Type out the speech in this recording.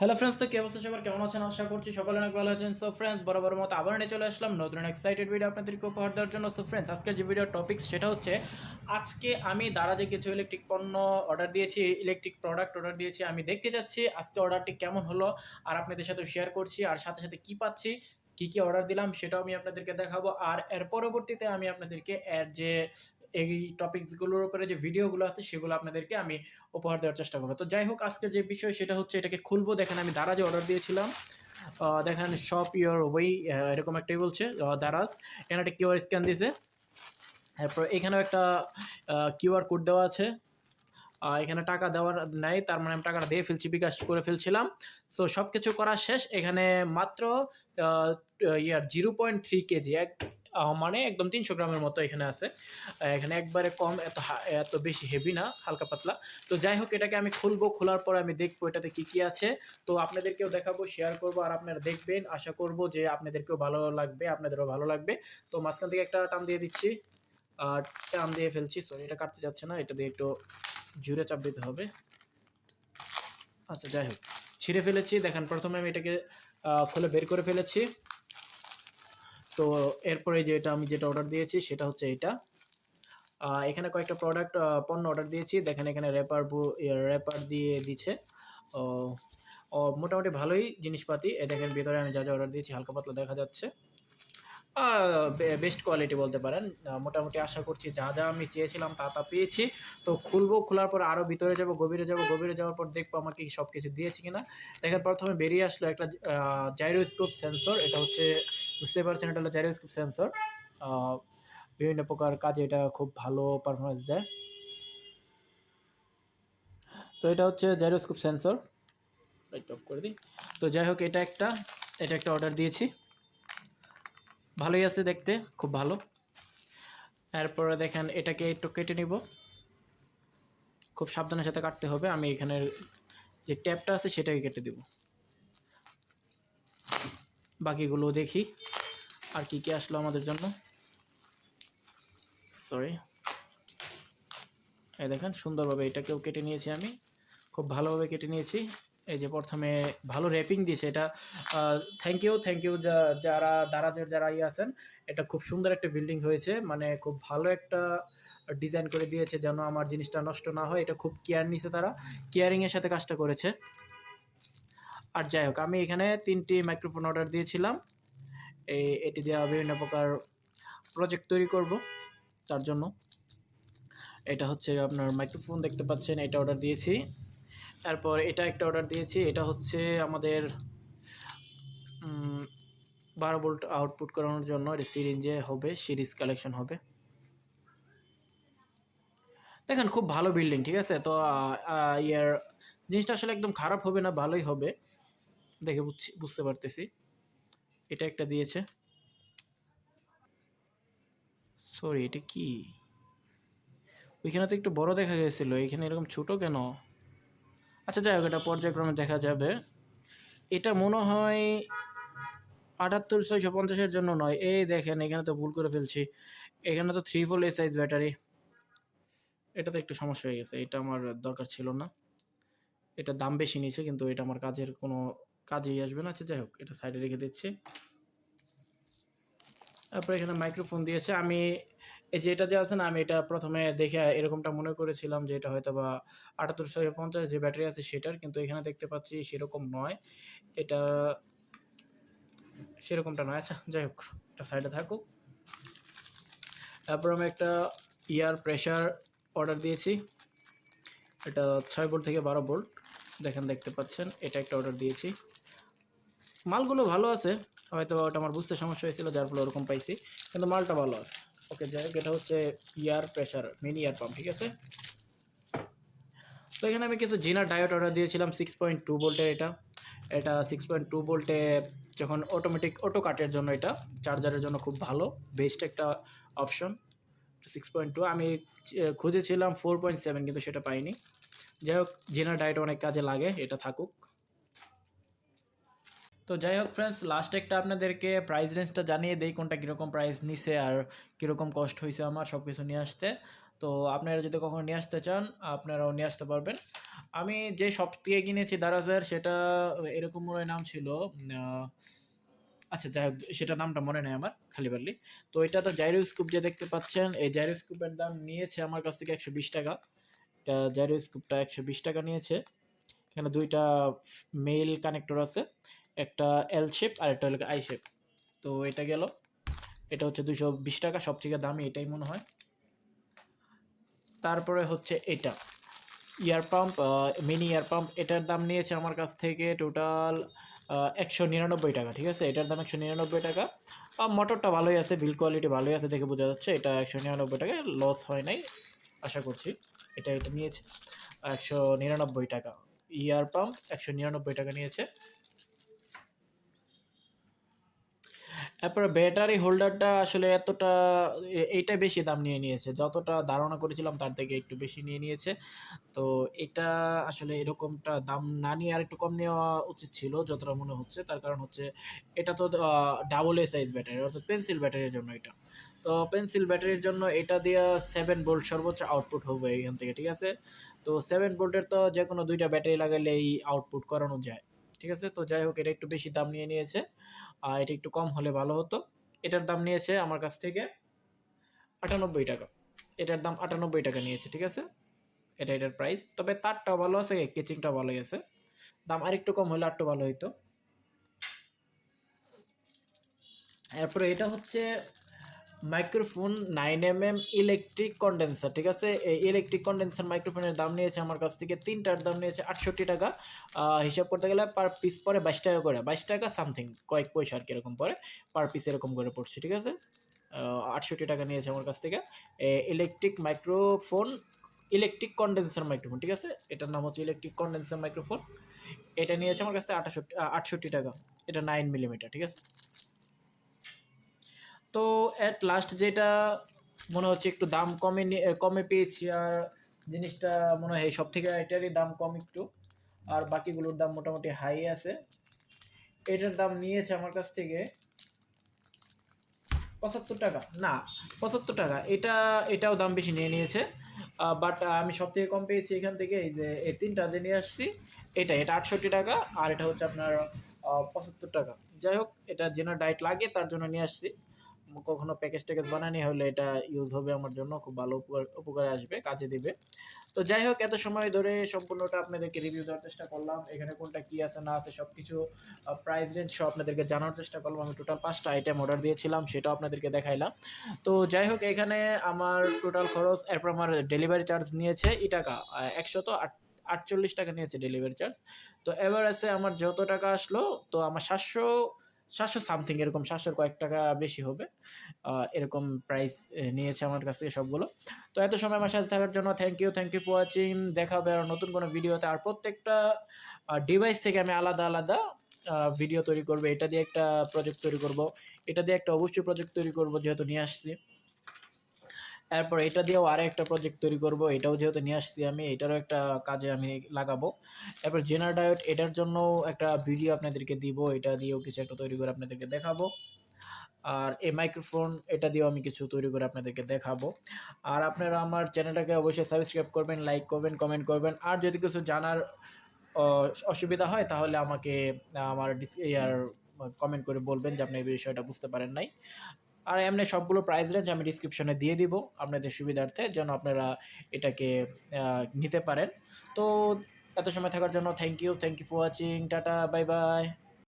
Hello friends, তো কি অবস্থা সবার? কেমন আছেন? আশা করছি সকলে অনেক ভালো আছেন। সো ফ্রেন্ডস, বরাবর মতো আবার নিয়ে চলে আসলাম নতুন এক্সাইটেড ভিডিও আপনাদেরকে উপহার দেওয়ার জন্য। সো ফ্রেন্ডস, আজকের যে ভিডিও টপিক সেটা হচ্ছে আজকে আমি দারাজে কিছু ইলেকট্রিক পণ্য অর্ডার দিয়েছি, ইলেকট্রিক প্রোডাক্ট অর্ডার দিয়েছি। আমি দেখতে যাচ্ছি আজকে অর্ডারটি কেমন হলো আর আপনাদের সাথে শেয়ার করছি, আর সাথে সাথে কী পাচ্ছি, কী কী অর্ডার দিলাম সেটাও আমি আপনাদেরকে দেখাবো। আর এর পরবর্তীতে আমি আপনাদেরকে এর যে এই টপিকসগুলোর উপরে যে ভিডিওগুলো আছে সেগুলো আপনাদেরকে আমি উপহার দেওয়ার চেষ্টা করবো। তো যাই হোক, আজকের যে বিষয় সেটা হচ্ছে এটাকে খুলবো। দেখেন আমি দারাজে অর্ডার দিয়েছিলাম, দেখেন শপ ইয়োর ওয়ে এরকম একটাই বলছে দারাজ। এখানে একটা কিউআর স্ক্যান দিয়েছে, তারপর এখানেও একটা কিউআর কোড দেওয়া আছে। এখানে টাকা দেওয়ার নাই, তার মানে আমি টাকাটা দিয়ে ফেলছি, বিকাশ করে ফেলছিলাম। সো সব কিছু করা শেষ। এখানে মাত্র 0.3 কেজি, মানে একদম 300 গ্রামের মতো এখানে আছে। এখানে একবারে কম, এত বেশি হেভি না, হালকা পাতলা। তো যাই হোক, এটাকে আমি খুলবো, খোলার পর আমি দেখবো এটাতে কী কী আছে। তো আপনাদেরকেও দেখাবো, শেয়ার করবো, আর আপনারা দেখবেন। আশা করবো যে আপনাদেরকেও ভালো লাগবে, আপনাদেরও ভালো লাগবে। তো মাঝখান থেকে একটা টান দিয়ে দিচ্ছি, আর টান দিয়ে ফেলছি। সরি, এটা কাটতে যাচ্ছে না, এটা দিয়ে একটু জুড়ে চাপ দিতে হবে। আচ্ছা, যাই হোক, ছিঁড়ে ফেলেছি। দেখেন প্রথমে আমি এটাকে খুলে বের করে ফেলেছি। তো এরপরে আমি যেটা অর্ডার দিয়েছি সেটা হচ্ছে এটা। এখানে কয়েকটা পণ্য অর্ডার দিয়েছি। দেখেন এখানে র্যাপার দিয়ে দিচ্ছে। ও ও মোটামুটি ভালোই জিনিসপাতি। দেখেন ভিতরে আমি যা যা অর্ডার দিয়েছি হালকা পাতলা দেখা যাচ্ছে। বেস্ট কোয়ালিটি বলতে পারেন। মোটামুটি আশা করছি যা যা আমি চেয়েছিলাম তা তা পেয়েছি। তো খুলবো, খোলার পর আরও ভিতরে যাব, গভীরে যাব, গভীরে যাওয়ার পর দেখবো আমাকে সব কিছু দিয়েছে কিনা। দেখেন প্রথমে বেরিয়ে আসলো একটা জাইরোস্কোপ সেন্সর। এটা হচ্ছে, বুঝতে পারছেন, এটা হলো জাইরোস্কোপ সেন্সর। বিভিন্ন প্রকার কাজে এটা খুব ভালো পারফরমেন্স দেয়। তো এটা হচ্ছে জাইরোস্কোপ সেন্সর। লাইট অফ করে দিই। তো যাই হোক, এটা একটা অর্ডার দিয়েছি। ভালোই আছে দেখতে, খুব ভালো। এরপরে দেখেন এটাকে একটু কেটে নিব, খুব সাবধানের সাথে কাটতে হবে। আমি এখানের যে ট্যাপটা আছে সেটাকে কেটে দেব। বাকিগুলো দেখি আর কি কি আসলো আমাদের জন্য। সরি, এই দেখেন সুন্দরভাবে এটাকেও কেটে নিয়েছি, আমি খুব ভালোভাবে কেটে নিয়েছি। এই যে প্রথমে ভালো র্যাপিং দিয়েছে এটা। থ্যাংক ইউ যারা দারাজের যারা আছেন। এটা খুব সুন্দর একটা বিল্ডিং হয়েছে, মানে খুব ভালো একটা ডিজাইন করে দিয়েছে যেন আমার জিনিসটা নষ্ট না হয়। এটা খুব কেয়ার নিছে, তারা কেয়ারিংয়ের সাথে কাজটা করেছে। আর যাই হোক, আমি এখানে 3টি মাইক্রোফোন অর্ডার দিয়েছিলাম। এটি দেওয়া বিভিন্ন প্রকার প্রজেক্ট তৈরি করব তার জন্য। এটা হচ্ছে আপনার মাইক্রোফোন, দেখতে পাচ্ছেন, এটা অর্ডার দিয়েছি। তারপর এটা একটা অর্ডার দিয়েছি। এটা হচ্ছে আমাদের 12 ভোল্ট আউটপুট করানোর জন্য। এটা সিরিঞ্জে হবে, সিরিজ কালেকশন হবে। দেখেন খুব ভালো বিল্ডিং, ঠিক আছে। তো ইয়ার জিনিসটা আসলে একদম খারাপ হবে না, ভালোই হবে, দেখে বুঝতে পারতেছি। এটা একটা দিয়েছে। সরি, এটা কি? ওইখানে তো একটু বড় দেখা গেছিল, এখানে এরকম ছোট কেন? আচ্ছা যাই হোক, এটা পর্যায়ক্রমে দেখা যাবে। এটা মনে হয় 78-650-এর জন্য নয়। এই দেখেন এখানে তো ভুল করে ফেলছি, এখানে তো 3 ভোল্ট সাইজ ব্যাটারি। এটা তো একটু সমস্যা হয়ে গেছে, এটা আমার দরকার ছিল না। এটা দাম বেশি নিয়েছে, কিন্তু এটা আমার কাজের কোনো কাজেই আসবে না। আচ্ছা যাই হোক, এটা সাইডে রেখে দিচ্ছি। তারপর এখানে মাইক্রোফোন দিয়েছে। আমি এই যে এটা যে আছে না, আমি এটা প্রথমে দেখে এরকমটা মনে করেছিলাম যে এটা হয়তো বা 78-650 যে ব্যাটারি আছে সেটার, কিন্তু এখানে দেখতে পাচ্ছি সেরকম নয়, এটা সেরকমটা নয়। আচ্ছা যাই হোক, এটা সাইডে থাকুক। তারপর আমি একটা ইয়ার প্রেশার অর্ডার দিয়েছি। এটা 6 ভোল্ট থেকে 12 ভোল্ট, দেখেন দেখতে পাচ্ছেন, এটা একটা অর্ডার দিয়েছি। মালগুলো ভালো আছে, হয়তো ওটা আমার বুঝতে সমস্যা হয়েছিল যার ফলে ওরকম পাইছি, কিন্তু মালটা ভালো আছে। ওকে যাই হোক, এটা হচ্ছে ইয়ার প্রেশার মিনি ইয়ার পাম্প, ঠিক আছে। তো এখানে আমি কিছু জিনার ডায়োড অর্ডার দিয়েছিলাম 6.2 ভোল্টের। এটা এটা 6.2 ভোল্টে যখন অটো কাটের জন্য, এটা চার্জারের জন্য খুব ভালো, বেস্ট একটা অপশন। 6.2 আমি খুঁজেছিলাম 4.7, কিন্তু সেটা পাইনি। যাই হোক, জিনার ডায়োড অনেক কাজে লাগে, এটা থাকুক। তো যাই হোক ফ্রেন্ডস, লাস্ট একটা আপনাদেরকে প্রাইস রেঞ্জটা জানিয়ে দেই, কোনটা কীরকম প্রাইস নিছে আর কীরকম কস্ট হয়েছে আমার সব কিছু নিয়ে আসতে। তো তো আপনারা যদি কখনো নিয়ে আসতে চান আপনারাও নিয়ে আসতে পারবেন। আমি যে শপ থেকে কিনেছি দারাজের সেটা এরকম মনে হয় নাম ছিল আচ্ছা যাই হোক সেটার নামটা মনে নেই আমার খালি। তো এটা তো জাইরোস্কোপ যে দেখতে পাচ্ছেন, এই জাইরোস্কোপের দাম নিয়েছে আমার কাছ থেকে 120 টাকা। এটা জাইরোস্কোপটা 120 টাকা নিয়েছে। এখানে দুইটা মেইল কানেক্টর আছে, একটা এল শেপ আর একটা হলো আই শেপ। তো এটা গেল, এটা হচ্ছে 220 টাকা, সব থেকে দামি এটাই মনে হয়। তারপরে হচ্ছে এটা ইয়ার পাম্প, মিনি ইয়ার পাম্প, এটার দাম নিয়েছে আমার কাছ থেকে টোটাল 199 টাকা। ঠিক আছে, এটার দাম 199 টাকা। মোটরটা ভালোই আছে, বিল্ড কোয়ালিটি ভালোই আছে দেখে বোঝা যাচ্ছে। এটা 199 টাকায় লস হয় নাই আশা করছি। এটা নিয়েছে 199 টাকা। ইয়ার পাম্প 199 টাকা নিয়েছে। তারপরে ব্যাটারি হোল্ডারটা আসলে এতটা এইটা বেশি দাম নিয়ে নিয়েছে, যতটা ধারণা করেছিলাম তার থেকে একটু বেশি নিয়ে নিয়েছে। তো এটা আসলে এরকমটা দাম না নিয়ে আর একটু কম নেওয়া উচিত ছিল যতটা মনে হচ্ছে। তার কারণ হচ্ছে এটা তো ডাবল এ সাইজ ব্যাটারি, অর্থাৎ পেন্সিল ব্যাটারির জন্য এটা। তো পেন্সিল ব্যাটারির জন্য এটা দিয়ে 7 ভোল্ট সর্বোচ্চ আউটপুট হবে এখান থেকে। ঠিক আছে, তো 7 ভোল্টের তো যে কোনো দুইটা ব্যাটারি লাগালেই আউটপুট করানো যায়। ঠিক আছে, তো যাই হোক এটা একটু বেশি দাম নিয়ে নিয়েছে, আর এটা একটু কম হলে ভালো হতো। এটার দাম নিয়েছে আমার কাছ থেকে 98 টাকা। এটার দাম 98 টাকা নিয়েছে। ঠিক আছে, এটার প্রাইস। তবে তারটাও ভালো আছে, কেচিংটাও ভালোই আছে। দাম আরেকটু কম হলে আরেকটু ভালো হইতো। এরপরে এটা হচ্ছে মাইক্রোফোন 9mm ইলেকট্রিক কন্ডেন্সার। ঠিক আছে, এই ইলেকট্রিক কন্ডেন্সার মাইক্রোফোনের দাম নিয়েছে আমার কাছ থেকে, তিনটার দাম নিয়েছে 68 টাকা। হিসাব করতে গেলে পার পিস পরে 22 টাকা করে, 22 টাকা সামথিং, কয়েক পয়সা আর কি এরকম পরে পার পিস এরকম করে পড়ছে। ঠিক আছে, 68 টাকা নিয়েছে আমার কাছ থেকে electric microphone, electric condenser microphone. ঠিক আছে, এটার নাম হচ্ছে ইলেকট্রিক কন্ডেন্সার মাইক্রোফোন। এটা নিয়েছে আমার কাছ থেকে 68 টাকা। এটা 9mm। ঠিক আছে, তো অ্যাট লাস্ট যেটা মনে হচ্ছে একটু দাম কমে পেয়েছি, আর জিনিসটা মনে হয় সব থেকে এটারই দাম কম একটু, আর বাকিগুলোর দাম মোটামুটি হাই আছে। এটার দাম নিয়েছে আমার কাছ থেকে 75 টাকা, না 75 টাকা। এটাও দাম বেশি নিয়ে নিয়েছে, বাট আমি সব থেকে কম পেয়েছি এখান থেকে। এই যে এই তিনটা যে নিয়ে আসছি, এটা 68 টাকা, আর এটা হচ্ছে আপনার 75 টাকা। যাই হোক, এটা যেন ডায়েট লাগে তার জন্য নিয়ে আসছি। কখনো প্যাকেজ ট্যাকেজ বানানি হলে এটা ইউজ হবে আমার জন্য, খুব ভালো উপকারে আসবে, কাজে দিবে। তো যাই হোক, এত সময় ধরে সম্পূর্ণটা আপনাদেরকে রিভিউ দেওয়ার চেষ্টা করলাম, এখানে কোনটা কি আছে না আছে সব কিছু প্রাইস রেঞ্জ সব আপনাদেরকে জানার চেষ্টা করলাম। আমি টোটাল 5টা আইটেম অর্ডার দিয়েছিলাম, সেটাও আপনাদেরকে দেখাইলাম। তো যাই হোক, এখানে আমার টোটাল খরচ, এরপর আমার ডেলিভারি চার্জ নিয়েছে টাকা 148 টাকা নিয়েছে ডেলিভারি চার্জ। তো এবার আছে আমার যত টাকা আসলো, তো আমার 700 সামথিং এরকম, 700 কয়েক টাকা বেশি হবে এরকম প্রাইস নিয়েছে আমার কাছ থেকে সবগুলো। তো এত সময় আমার সাথে থাকার জন্য থ্যাংক ইউ ফর ওয়াচিং। দেখা হবে আর নতুন কোনো ভিডিওতে। আর প্রত্যেকটা ডিভাইস থেকে আমি আলাদা আলাদা ভিডিও তৈরি করবো। এটা দিয়ে একটা প্রজেক্ট তৈরি করব, এটা দিয়ে একটা অবশ্যই প্রজেক্ট তৈরি করব যেহেতু নিয়ে আসছি। এরপর এটা দিয়েও আরও একটা প্রজেক্ট তৈরি করব, এটাও যেহেতু নিয়ে আসছি আমি, এটারও একটা কাজে আমি লাগাবো। এরপর জেনার ডায়োড, এটার জন্য একটা ভিডিও আপনাদেরকে দিব, এটা দিয়েও কিছু একটা তৈরি করে আপনাদেরকে দেখাবো। আর এই মাইক্রোফোন, এটা দিয়েও আমি কিছু তৈরি করে আপনাদেরকে দেখাবো। আর আপনারা আমার চ্যানেলটাকে অবশ্যই সাবস্ক্রাইব করবেন, লাইক করবেন, কমেন্ট করবেন। আর যদি কিছু জানার অসুবিধা হয় তাহলে আমাকে আমার কমেন্ট করে বলবেন যে আপনি এই বিষয়টা বুঝতে পারেন নাই। আর এমনি সবগুলো প্রাইস রেঞ্জ আমি ডিসক্রিপশনে দিয়ে দিব আপনাদের সুবিধার্থে, যেন আপনারা এটাকে নিতে পারেন। তো এত সময় থাকার জন্য thank you for watching. Tata, bye by.